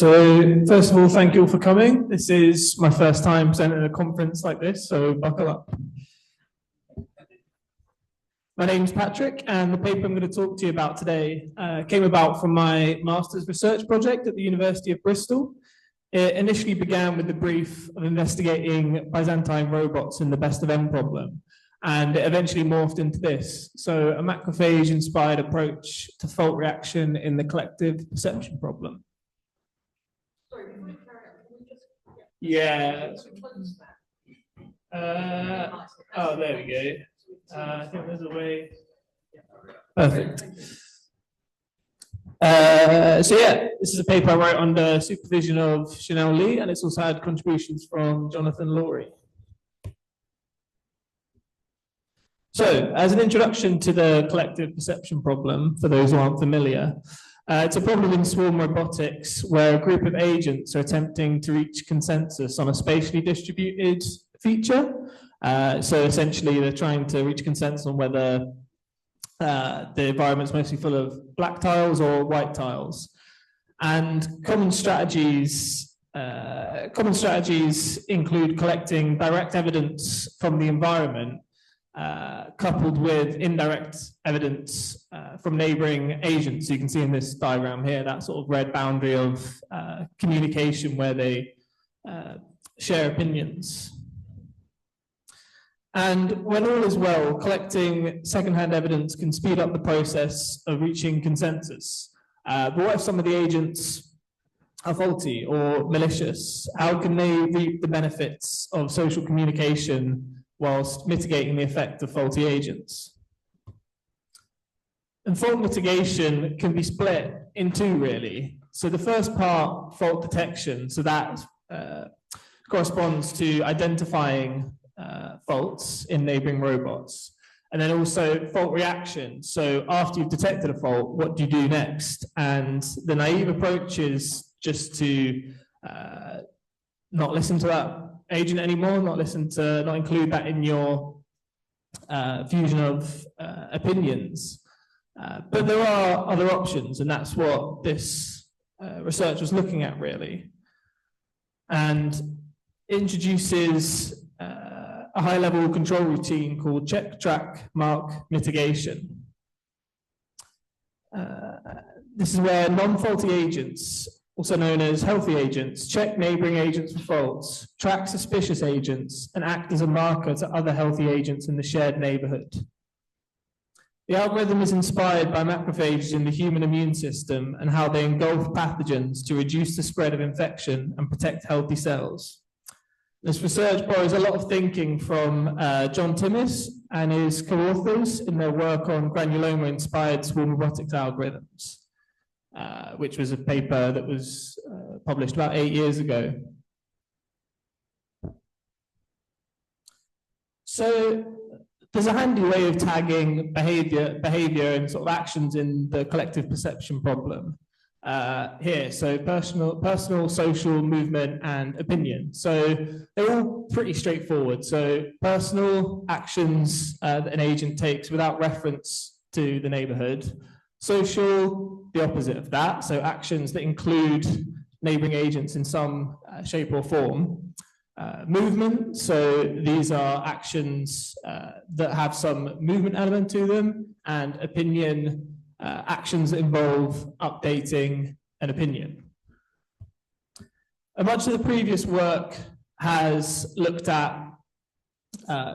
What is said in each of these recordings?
So first of all, thank you all for coming. This is my first time presenting at a conference like this, so buckle up. My name's Patrick, and the paper I'm going to talk to you about today came about from my master's research project at the University of Bristol. It initially began with the brief of investigating Byzantine robots in the best of N problem, and it eventually morphed into this. So a macrophage-inspired approach to fault reaction in the collective perception problem. Sorry, before you carry on, can we just... Yeah. Oh, there we go. I think there's a way. Perfect. So yeah, this is a paper I wrote under supervision of Shortall Lee, and it's also had contributions from Jonathan Laurie. So, as an introduction to the collective perception problem, for those who aren't familiar, it's a problem in swarm robotics where a group of agents are attempting to reach consensus on a spatially distributed feature. So essentially, they're trying to reach consensus on whether the environment's mostly full of black tiles or white tiles. And common strategies include collecting direct evidence from the environment, coupled with indirect evidence from neighboring agents. So you can see in this diagram here, that sort of red boundary of communication where they share opinions. And when all is well, collecting secondhand evidence can speed up the process of reaching consensus. But what if some of the agents are faulty or malicious? How can they reap the benefits of social communication whilst mitigating the effect of faulty agents? And fault mitigation can be split in two, really. So the first part, fault detection, so that corresponds to identifying faults in neighboring robots. And then also fault reaction. So after you've detected a fault, what do you do next? And the naive approach is just to not listen to that agent anymore, not include that in your fusion of opinions. But there are other options, and that's what this research was looking at, really. And introduces a high-level control routine called check, track, mark, mitigation. This is where non-faulty agents, also known as healthy agents, check neighboring agents for faults, track suspicious agents, and act as a marker to other healthy agents in the shared neighborhood. The algorithm is inspired by macrophages in the human immune system and how they engulf pathogens to reduce the spread of infection and protect healthy cells. This research borrows a lot of thinking from John Timmis and his co-authors in their work on granuloma-inspired swarm robotics algorithms, which was a paper that was published about 8 years ago. So there's a handy way of tagging behavior and sort of actions in the collective perception problem. Here, so personal, social, movement, and opinion. So they're all pretty straightforward. So personal actions that an agent takes without reference to the neighborhood. Social, the opposite of that. So actions that include neighboring agents in some shape or form. Movement, so these are actions that have some movement element to them, and opinion, actions that involve updating an opinion. And much of the previous work has looked at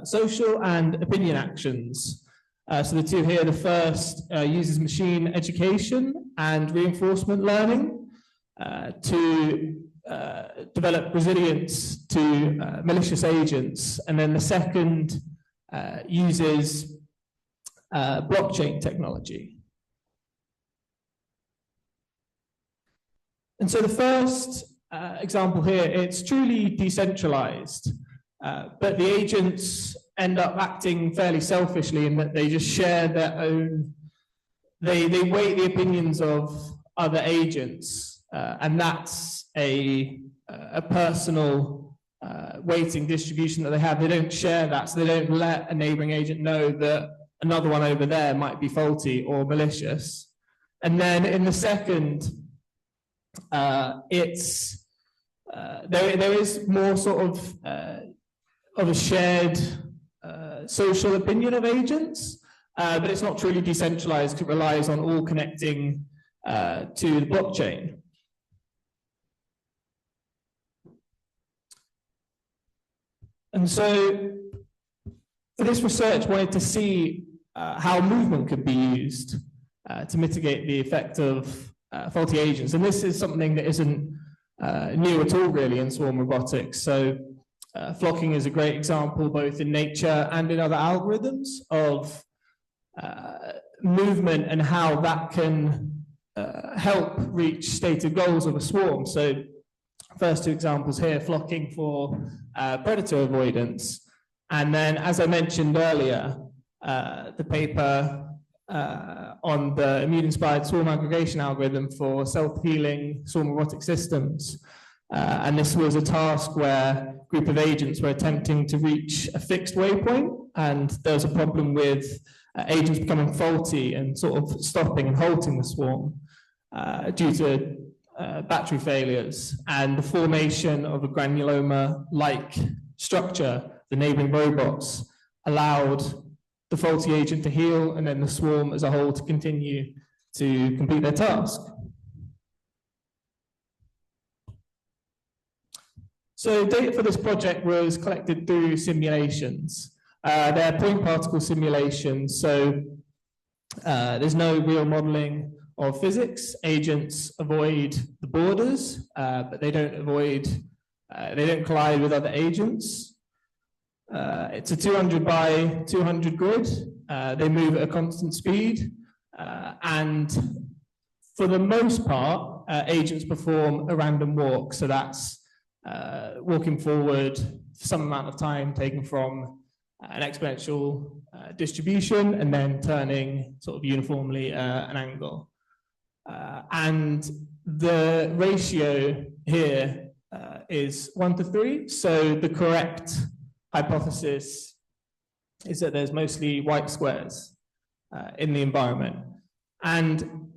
social and opinion actions. So the two here, the first uses machine education and reinforcement learning to develop resilience to malicious agents. And then the second uses blockchain technology. And so the first example here, it's truly decentralized, but the agents end up acting fairly selfishly in that they just share their own, they weight the opinions of other agents, and that's a personal weighting distribution that they have. They don't share that, so they don't let a neighboring agent know that another one over there might be faulty or malicious. And then in the second There is more sort of a shared social opinion of agents, but it's not truly decentralized. It relies on all connecting to the blockchain. And so for this research, wanted to see how movement could be used to mitigate the effect of faulty agents. And this is something that isn't new at all, really, in swarm robotics. So flocking is a great example, both in nature and in other algorithms, of movement and how that can help reach stated goals of a swarm. So first two examples here, flocking for predator avoidance. And then, as I mentioned earlier, the paper on the immune-inspired swarm aggregation algorithm for self-healing swarm robotic systems. And this was a task where a group of agents were attempting to reach a fixed waypoint, and there was a problem with agents becoming faulty and sort of stopping and halting the swarm due to battery failures, and the formation of a granuloma-like structure, the neighboring robots, allowed the faulty agent to heal and then the swarm as a whole to continue to complete their task. So data for this project was collected through simulations. They're point particle simulations, so there's no real modeling of physics. Agents avoid the borders, but they don't collide with other agents. It's a 200 by 200 grid. They move at a constant speed, and for the most part, agents perform a random walk. So that's walking forward for some amount of time, taken from an exponential distribution, and then turning sort of uniformly an angle. And the ratio here is 1:3. So the correct hypothesis is that there's mostly white squares in the environment, and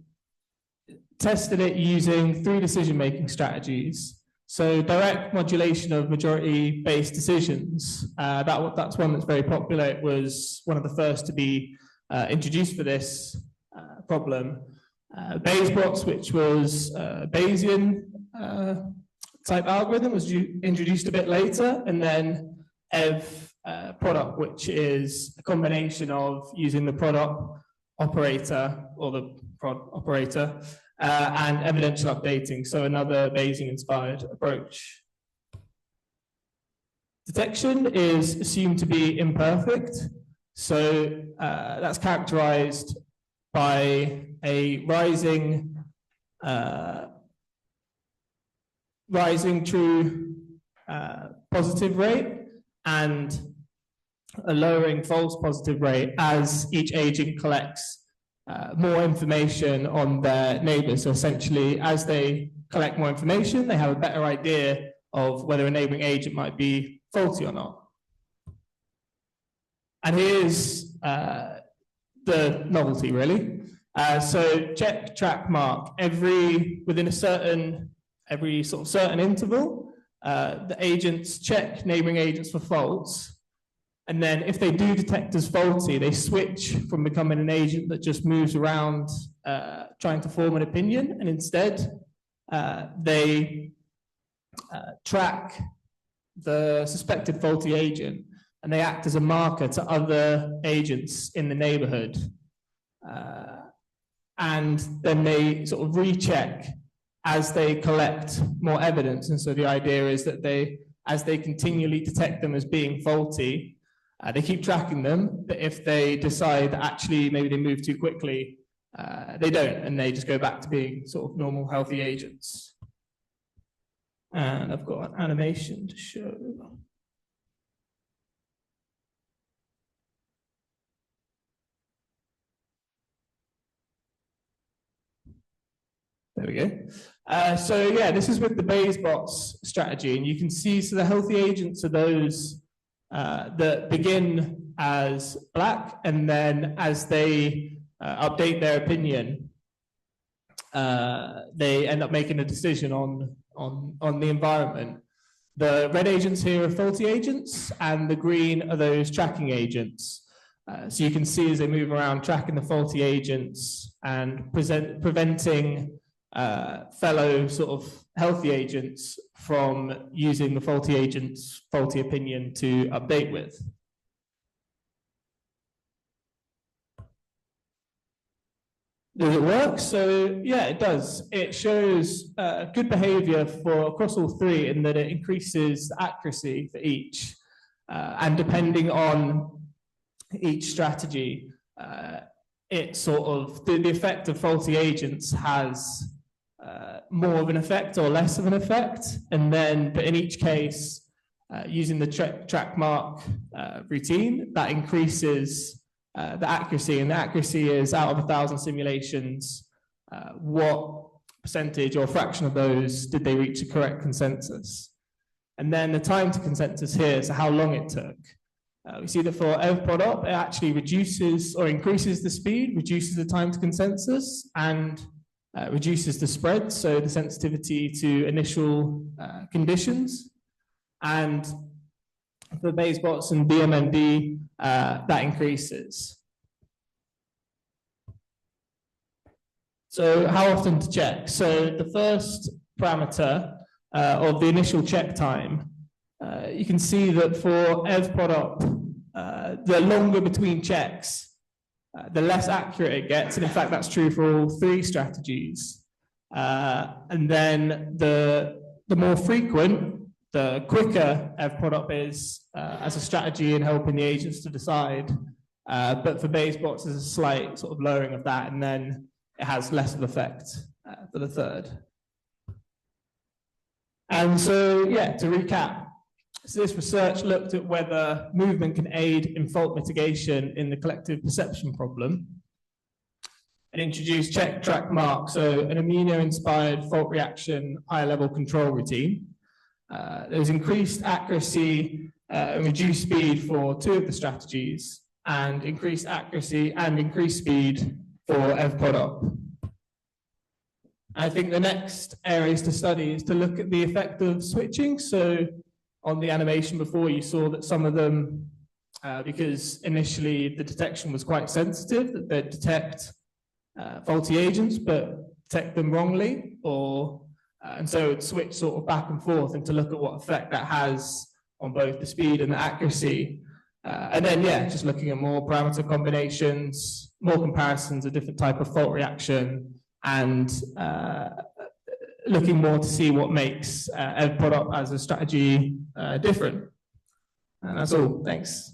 tested it using 3 decision-making strategies. So direct modulation of majority-based decisions, that's one that's very popular. It was one of the first to be introduced for this problem. Bayes bots, which was Bayesian type algorithm, was introduced a bit later, and then EV product, which is a combination of using the product operator or the prod operator and evidential updating, so another Bayesian-inspired approach. Detection is assumed to be imperfect, so that's characterized by a rising true positive rate and a lowering false positive rate as each agent collects more information on their neighbors. So essentially, as they collect more information, they have a better idea of whether a neighboring agent might be faulty or not. And here's the novelty, really. So check, track, mark. Within a certain interval, the agents check neighboring agents for faults. And then if they do detect as faulty, they switch from becoming an agent that just moves around trying to form an opinion, and instead they track the suspected faulty agent, and they act as a marker to other agents in the neighborhood. And then they sort of recheck as they collect more evidence. And so the idea is that as they continually detect them as being faulty, they keep tracking them, but if they decide that actually maybe they move too quickly, they don't, and they just go back to being sort of normal, healthy agents. And I've got an animation to show. There we go. So yeah, this is with the Bayes bots strategy, and you can see, so the healthy agents are those that begin as black, and then as they update their opinion, they end up making a decision on the environment. The red agents here are faulty agents, and the green are those tracking agents. So you can see as they move around, tracking the faulty agents and preventing fellow sort of healthy agents from using the faulty agent's faulty opinion to update with. Does it work? So yeah, it does. It shows good behavior for across all three in that it increases the accuracy for each. And depending on each strategy, it sort of, the effect of faulty agents has more of an effect or less of an effect. And then, but in each case, using the track mark routine, that increases the accuracy, and the accuracy is out of 1,000 simulations, what percentage or fraction of those did they reach a correct consensus? And then the time to consensus here, so how long it took. We see that for evprodop, it actually reduces or increases the speed, reduces the time to consensus, and reduces the spread, so the sensitivity to initial conditions. And for BaseBots and BMMD, that increases. So how often to check? So the first parameter of the initial check time, you can see that for evprodop, the longer between checks, the less accurate it gets. And in fact, that's true for all three strategies. And then the more frequent, the quicker evprodop is as a strategy in helping the agents to decide. But for BaseBots, there's a slight sort of lowering of that, and then it has less of effect for the third. And so, yeah, to recap, so this research looked at whether movement can aid in fault mitigation in the collective perception problem, and introduced check, track, mark, so an amino-inspired fault reaction higher level control routine. There was increased accuracy and reduced speed for two of the strategies, and increased accuracy and increased speed for evprodop. I think the next areas to study is to look at the effect of switching. So on the animation before, you saw that some of them, because initially the detection was quite sensitive, that they'd detect faulty agents, but detect them wrongly, or and so it switched sort of back and forth, and to look at what effect that has on both the speed and the accuracy. And then, yeah, just looking at more parameter combinations, more comparisons of different type of fault reaction, and looking more to see what makes evprodop as a strategy different. And that's all. Thanks.